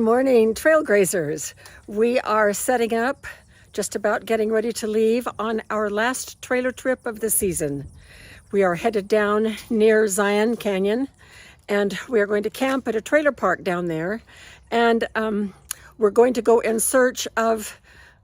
morning, trail grazers. We are setting up, just about getting ready to leave on our last trailer trip of the season. We are headed down near Zion Canyon, and we are going to camp at a trailer park down there. And we're going to go in search of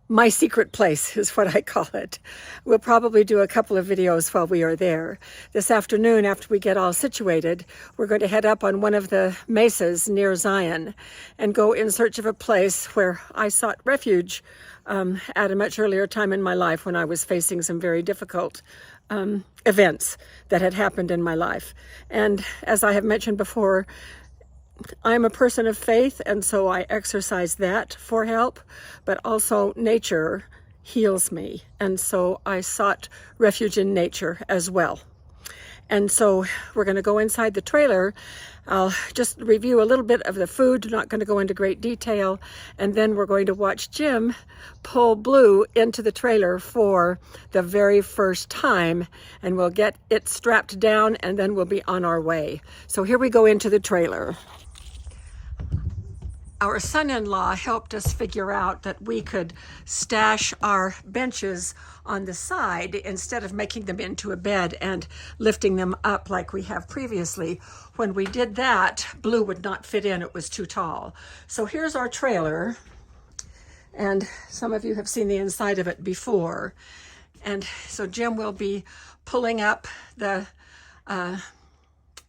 my secret place, is what I call it. We'll probably do a couple of videos while we are there. This afternoon, after we get all situated, we're going to head up on one of the mesas near Zion and go in search of a place where I sought refuge at a much earlier time in my life when I was facing some very difficult events that had happened in my life. And as I have mentioned before, I'm a person of faith, and so I exercise that for help, but also nature heals me. And so I sought refuge in nature as well. And so we're going to go inside the trailer. I'll just review a little bit of the food, not going to go into great detail. And then we're going to watch Jim pull Blue into the trailer for the very first time. And we'll get it strapped down, and then we'll be on our way. So here we go into the trailer. Our son-in-law helped us figure out that we could stash our benches on the side instead of making them into a bed and lifting them up like we have previously. When we did that, Blue would not fit in, it was too tall. So here's our trailer, and some of you have seen the inside of it before. And so Jim will be pulling up the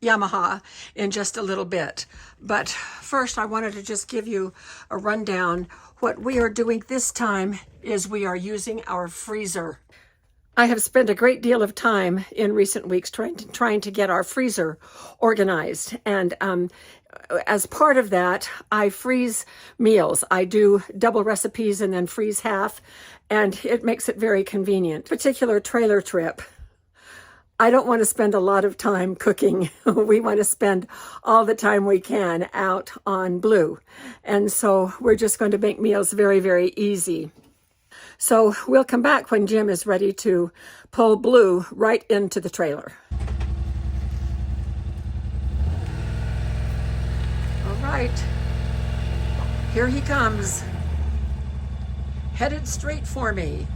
Yamaha in just a little bit. But first, I wanted to just give you a rundown. What we are doing this time is we are using our freezer. I have spent a great deal of time in recent weeks trying to get our freezer organized. And as part of that, I freeze meals. I do double recipes and then freeze half, and it makes it very convenient. Particular trailer trip, I don't want to spend a lot of time cooking. We want to spend all the time we can out on Blue. And so we're just going to make meals very, very easy. So we'll come back when Jim is ready to pull Blue right into the trailer. All right, here he comes, headed straight for me.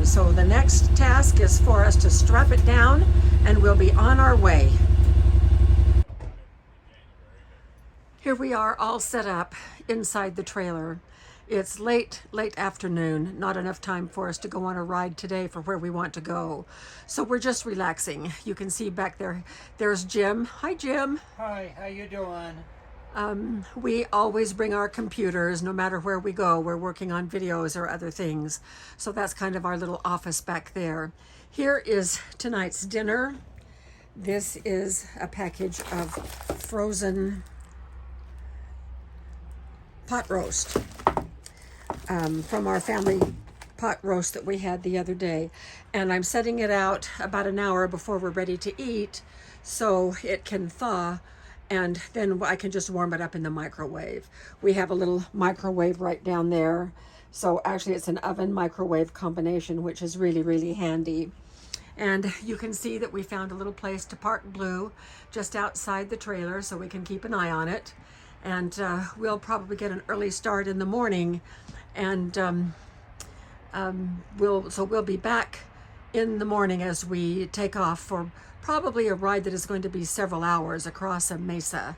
So the next task is for us to strap it down, and we'll be on our way. Here we are all set up inside the trailer. It's late afternoon, not enough time for us to go on a ride today for where we want to go. So we're just relaxing. You can see back there, there's Jim. Hi, Jim. Hi, how you doing? We always bring our computers no matter where we go. We're working on videos or other things. So that's kind of our little office back there. Here is tonight's dinner. This is a package of frozen pot roast from our family pot roast that we had the other day. And I'm setting it out about an hour before we're ready to eat so it can thaw, and then I can just warm it up in the microwave. We have a little microwave right down there. So actually it's an oven microwave combination, which is really, really handy. And you can see that we found a little place to park Blue just outside the trailer so we can keep an eye on it. And we'll probably get an early start in the morning. And we'll be back in the morning as we take off for probably a ride that is going to be several hours across a mesa.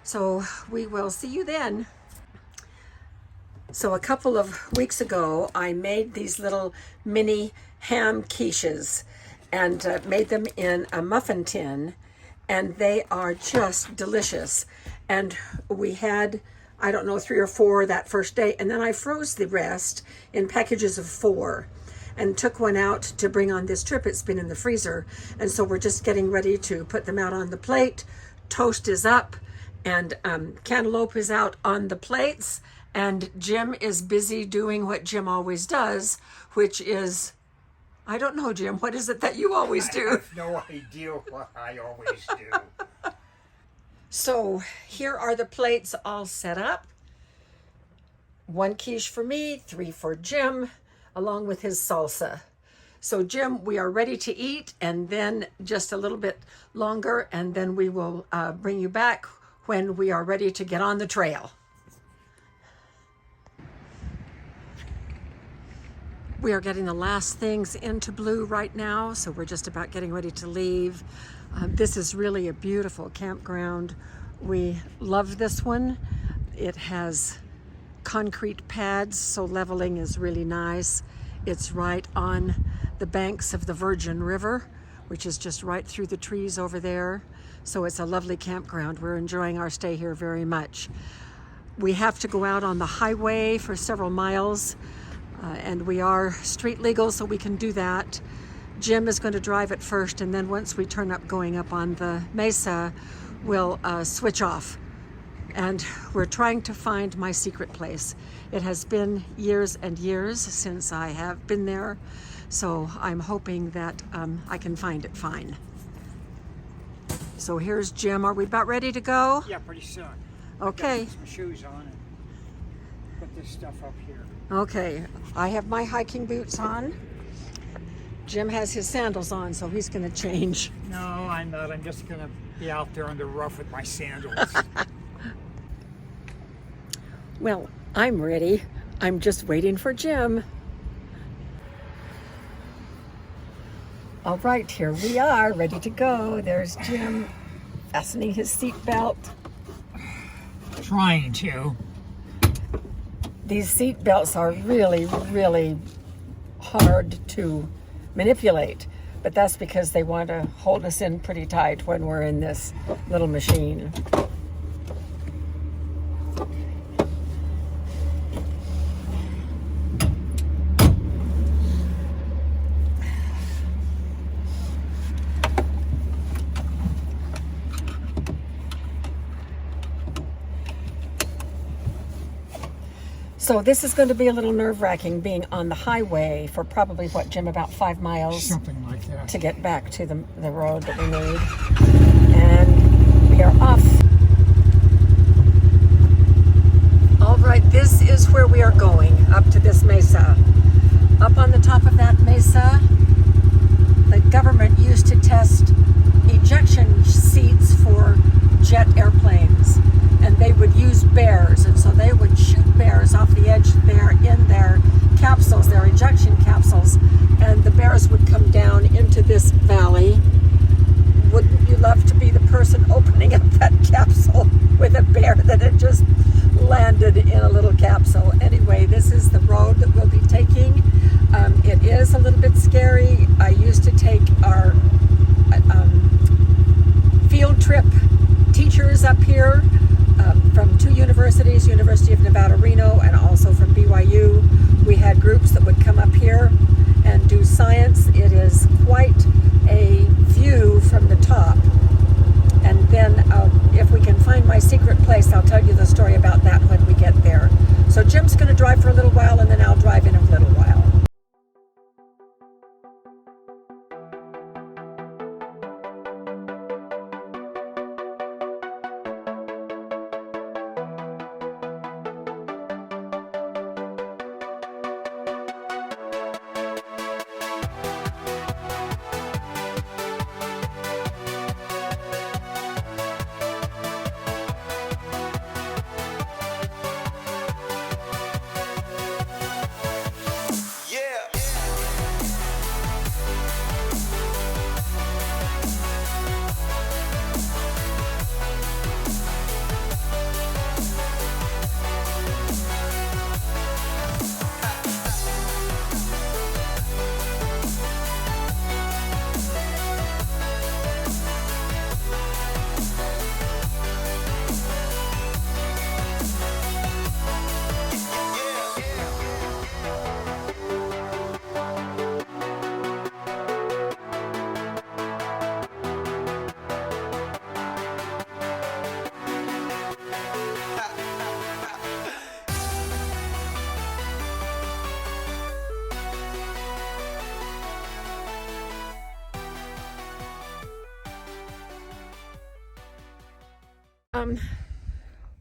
So we will see you then. So a couple of weeks ago, I made these little mini ham quiches and made them in a muffin tin, and they are just delicious. And we had, I don't know, 3 or 4 that first day, and then I froze the rest in packages of 4 and took one out to bring on this trip. It's been in the freezer, and so we're just getting ready to put them out on the plate. Toast is up, and cantaloupe is out on the plates, and Jim is busy doing what Jim always does, which is, I don't know, Jim, what is it that you always do? I have no idea what I always do. So here are the plates all set up. 1 quiche for me, 3 for Jim, along with his salsa. So Jim, we are ready to eat, and then just a little bit longer, and then we will bring you back when we are ready to get on the trail. We are getting the last things into Blue right now, so we're just about getting ready to leave. This is really a beautiful campground. We love this one. It has concrete pads, so leveling is really nice. It's right on the banks of the Virgin River, which is just right through the trees over there. So it's a lovely campground. We're enjoying our stay here very much. We have to go out on the highway for several miles, and we are street legal, so we can do that. Jim is going to drive it first, and then once we turn up going up on the mesa, we'll switch off. And we're trying to find my secret place. It has been years and years since I have been there, so I'm hoping that I can find it fine. So here's Jim. Are we about ready to go? Yeah, pretty soon. Okay. Put some shoes on and put this stuff up here. Okay, I have my hiking boots on. Jim has his sandals on, so he's gonna change. No, I'm not. I'm just gonna be out there on the rough with my sandals. Well, I'm ready. I'm just waiting for Jim. All right, here we are, ready to go. There's Jim fastening his seat belt. Trying to. These seat belts are really, really hard to manipulate, but that's because they want to hold us in pretty tight when we're in this little machine. So this is going to be a little nerve-wracking being on the highway for probably, what, Jim, about 5 miles? Something like that. To get back to the road that we made. And we are off. All right, this is where we are going, up to this mesa. Up on the top of that mesa, the government used to test ejection seats for jet airplanes, and they would use bears, and so they would shoot bears off the edge there in their capsules, their ejection capsules, and the bears would come down into this valley. Wouldn't you love to be the person opening up that capsule with a bear that had just landed in a little capsule? Anyway, this is the road that we'll be taking. It is a little bit scary. I used to take our field trip teachers up here from 2 universities, University of Nevada, Reno, and also from BYU. We had groups that would come up here and do science. It is quite a view from the top. And then if we can find my secret place, I'll tell you the story about that when we get there. So Jim's going to drive for a little while, and then I'll drive in a little while.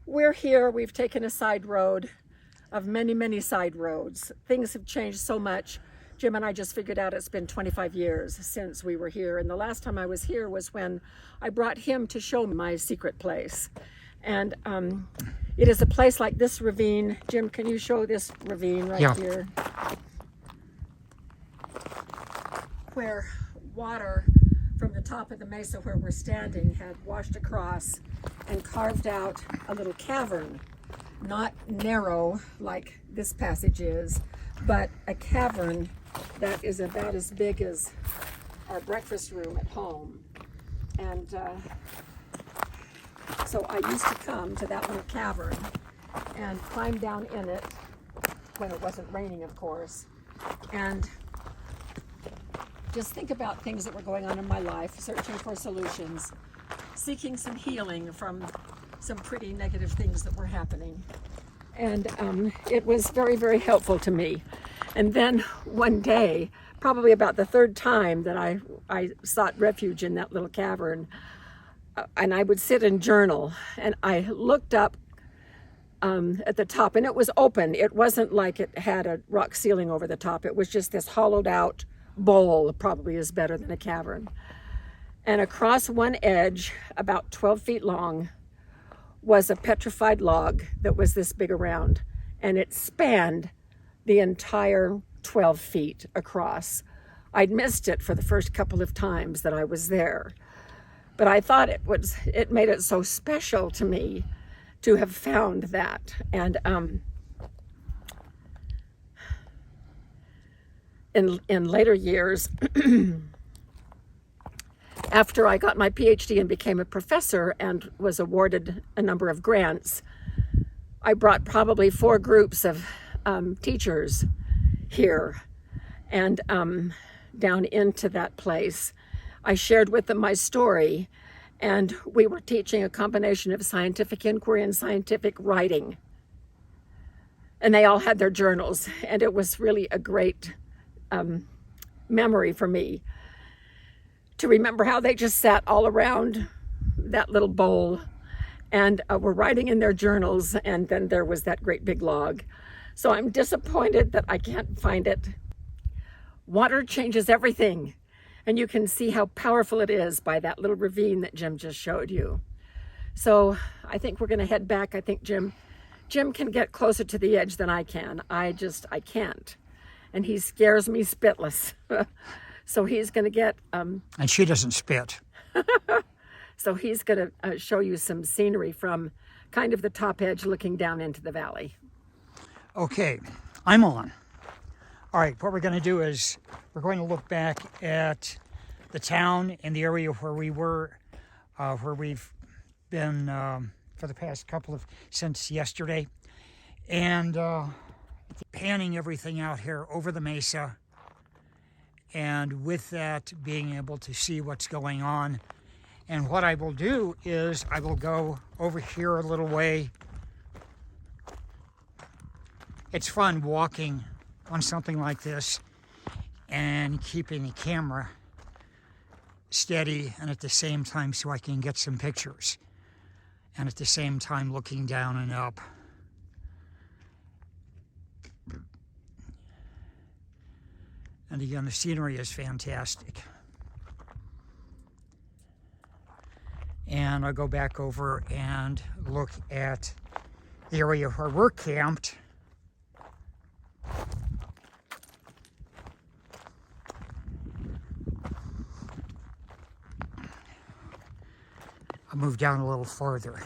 we're here. We've taken a side road of many, many side roads. Things have changed so much. Jim and I just figured out it's been 25 years since we were here. And the last time I was here was when I brought him to show me my secret place. And it is a place like this ravine. Jim, can you show this ravine right here? Where water from the top of the mesa where we're standing had washed across and carved out a little cavern. Not narrow like this passage is, but a cavern that is about as big as our breakfast room at home. And so I used to come to that little cavern and climb down in it when it wasn't raining, of course, and just think about things that were going on in my life, searching for solutions, seeking some healing from some pretty negative things that were happening. And it was very, very helpful to me. And then one day, probably about the third time that I sought refuge in that little cavern, and I would sit and journal, and I looked up at the top, and it was open. It wasn't like it had a rock ceiling over the top. It was just this hollowed out bowl, probably is better than a cavern. And across one edge, about 12 feet long, was a petrified log that was this big around, and it spanned the entire 12 feet across. I'd missed it for the first couple of times that I was there, but I thought it made it so special to me to have found that. And in later years, after I got my PhD and became a professor and was awarded a number of grants, I brought probably 4 groups of teachers here and down into that place. I shared with them my story, and we were teaching a combination of scientific inquiry and scientific writing. And they all had their journals, and it was really a great memory for me to remember how they just sat all around that little bowl and were writing in their journals, and then there was that great big log. So I'm disappointed that I can't find it. Water changes everything, and you can see how powerful it is by that little ravine that Jim just showed you. So I think we're gonna head back. I think Jim can get closer to the edge than I can. I can't. And he scares me spitless. So he's gonna get... And she doesn't spit. So he's gonna show you some scenery from kind of the top edge looking down into the valley. Okay, I'm on. All right, what we're going to do is we're going to look back at the town and the area where we were, where we've been for the past since yesterday, and panning everything out here over the mesa, and with that being able to see what's going on. And what I will do is I will go over here a little way. It's fun walking on something like this and keeping the camera steady, and at the same time so I can get some pictures, and at the same time looking down and up. And again, the scenery is fantastic. And I'll go back over and look at the area where we're camped. I'll move down a little farther.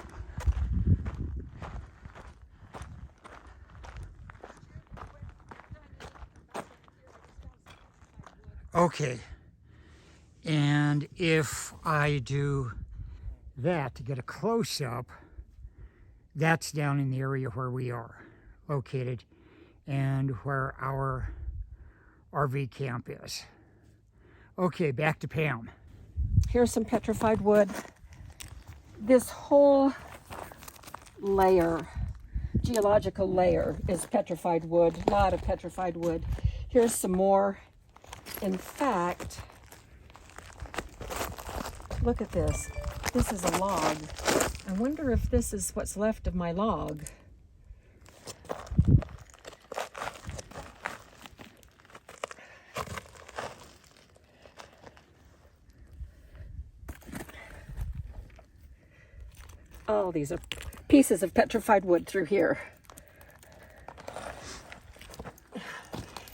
Okay, and if I do that to get a close-up, that's down in the area where we are located and where our RV camp is. Okay, back to Pam. Here's some petrified wood. This whole layer, geological layer, is petrified wood, a lot of petrified wood. Here's some more. In fact, look at this. This is a log I wonder if this is what's left of my log. Oh, these are pieces of petrified wood through here.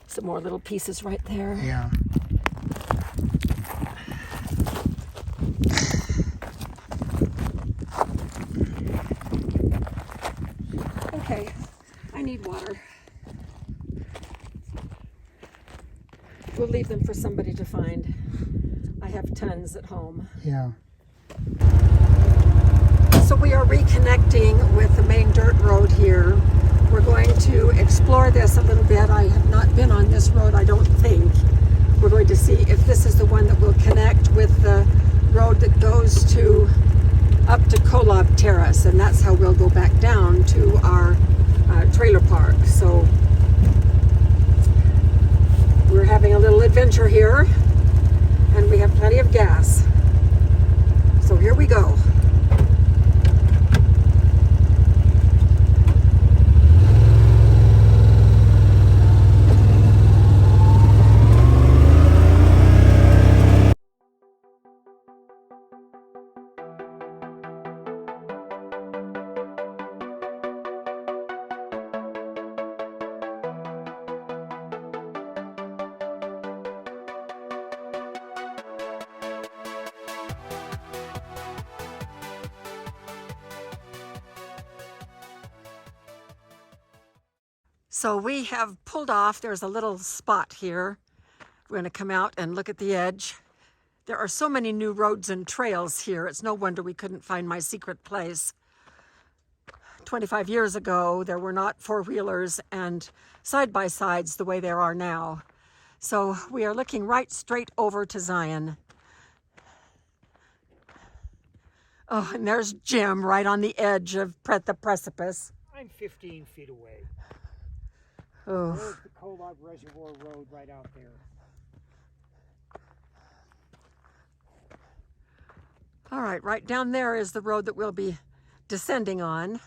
Some more little pieces right there. Yeah. Okay, I need water. We'll leave them for somebody to find. I have tons at home. Yeah. So we are reconnecting with the main dirt road here. We're going to explore this a little bit. I have not been on this road, I don't think. We're going to see if this is the one that will connect with the road that goes to up to Kolob Terrace, and that's how we'll go back down to our trailer park. So we're having a little adventure here, and we have plenty of gas. So here we go. So we have pulled off. There's a little spot here. We're going to come out and look at the edge. There are so many new roads and trails here. It's no wonder we couldn't find my secret place. 25 years ago, there were not four-wheelers and side-by-sides the way there are now. So we are looking right straight over to Zion. Oh, and there's Jim right on the edge of the precipice. I'm 15 feet away. Oh. There's the Kolob Reservoir Road right out there. All right down there is the road that we'll be descending on.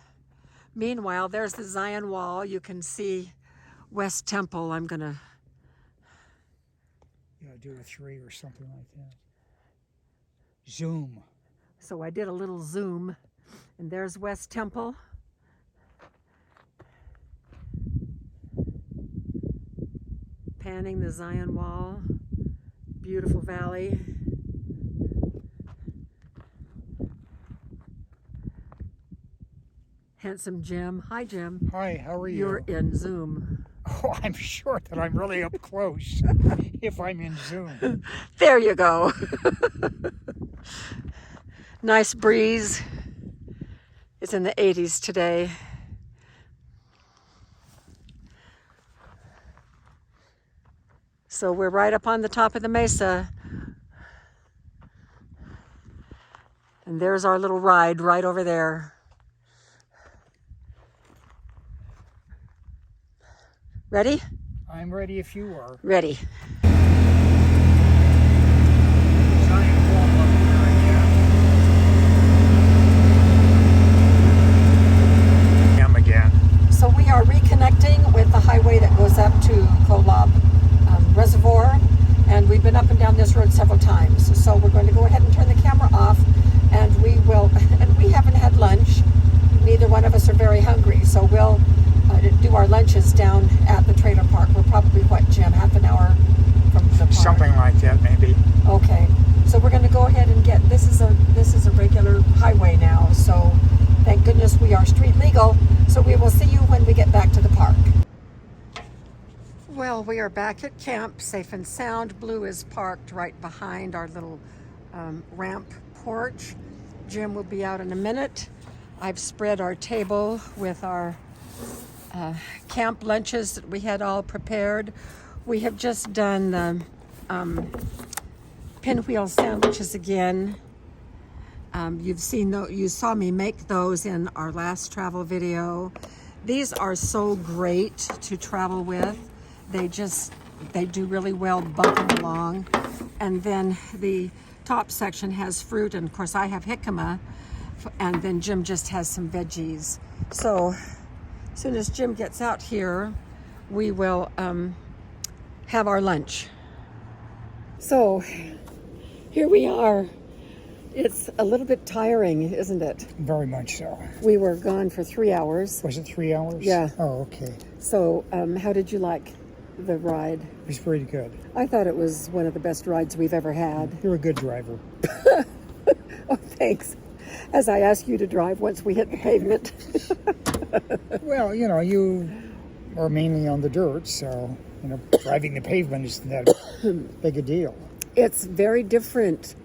Meanwhile, there's the Zion Wall. You can see West Temple. I'm gonna Do a 3 or something like that. Zoom. So I did a little zoom, and there's West Temple. Panning the Zion Wall. Beautiful valley. Handsome Jim. Hi, Jim. Hi, how are you? You're in Zoom. Oh, I'm sure that I'm really up close if I'm in Zoom. There you go. Nice breeze. It's in the 80s today. So we're right up on the top of the mesa. And there's our little ride right over there. Ready? I'm ready if you are. Ready. So we are reconnecting with the highway that goes up to Kolob Reservoir, and we've been up and down this road several times. So we're going to go ahead and turn the camera off, and we haven't had lunch. Neither one of us are very hungry, so we'll do our lunches down at the trailer park. We're probably, what, Jim, half an hour from the park? Something like that, maybe. Okay, so we're going to go ahead and get, this is a regular highway now, so thank goodness we are street legal. So we will see you when we get back to the park. Well, we are back at camp, safe and sound. Blue is parked right behind our little ramp porch. Jim will be out in a minute. I've spread our table with our camp lunches that we had all prepared. We have just done the pinwheel sandwiches again. You saw me make those in our last travel video. These are so great to travel with. They do really well bumping along. And then the top section has fruit, and of course I have jicama. and then Jim just has some veggies. So as soon as Jim gets out here, we will have our lunch. So here we are. It's a little bit tiring, isn't it? Very much so. We were gone for 3 hours. Was it 3 hours? Yeah. Oh, okay. So how did you like the ride? It was pretty good. I thought it was one of the best rides we've ever had. You're a good driver. Oh, thanks. As I asked you to drive once we hit the pavement. Well, you are mainly on the dirt, so, driving the pavement isn't that big a deal. It's very different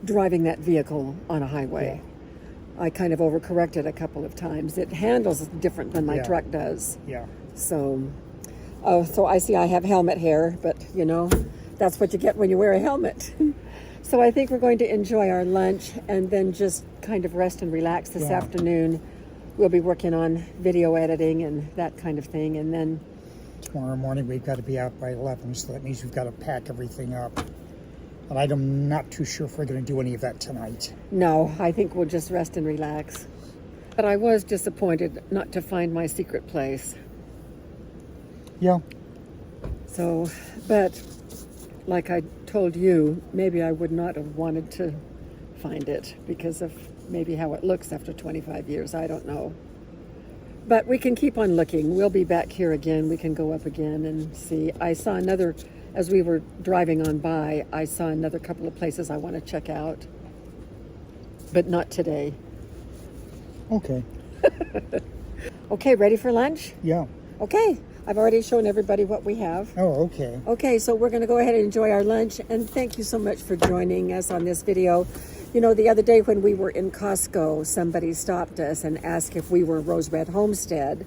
driving that vehicle on a highway. Yeah. I kind of overcorrected a couple of times. It handles different than my truck does. Yeah. So I see I have helmet hair, but that's what you get when you wear a helmet. So I think we're going to enjoy our lunch and then just kind of rest and relax this afternoon. We'll be working on video editing and that kind of thing. And then tomorrow morning we've got to be out by 11, so that means we've got to pack everything up. And I'm not too sure if we're going to do any of that tonight. No, I think we'll just rest and relax. But I was disappointed not to find my secret place. Yeah. So, but like I told you, maybe I would not have wanted to find it because of maybe how it looks after 25 years. I don't know. But we can keep on looking. We'll be back here again. We can go up again and see. I saw another, as we were driving on by, I saw another couple of places I want to check out. But not today. Okay. Okay, ready for lunch? Yeah. Okay. I've already shown everybody what we have. Oh, okay. Okay, so we're going to go ahead and enjoy our lunch. And thank you so much for joining us on this video. The other day when we were in Costco, somebody stopped us and asked if we were Rose Red Homestead.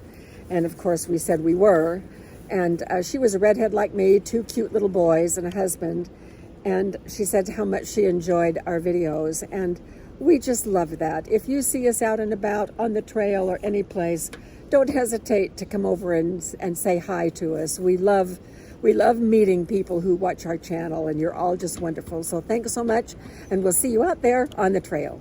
And of course we said we were. And she was a redhead like me, 2 cute little boys and a husband. And she said how much she enjoyed our videos. And we just love that. If you see us out and about on the trail or any place, don't hesitate to come over and say hi to us. We love meeting people who watch our channel, and you're all just wonderful. So thanks so much, and we'll see you out there on the trail.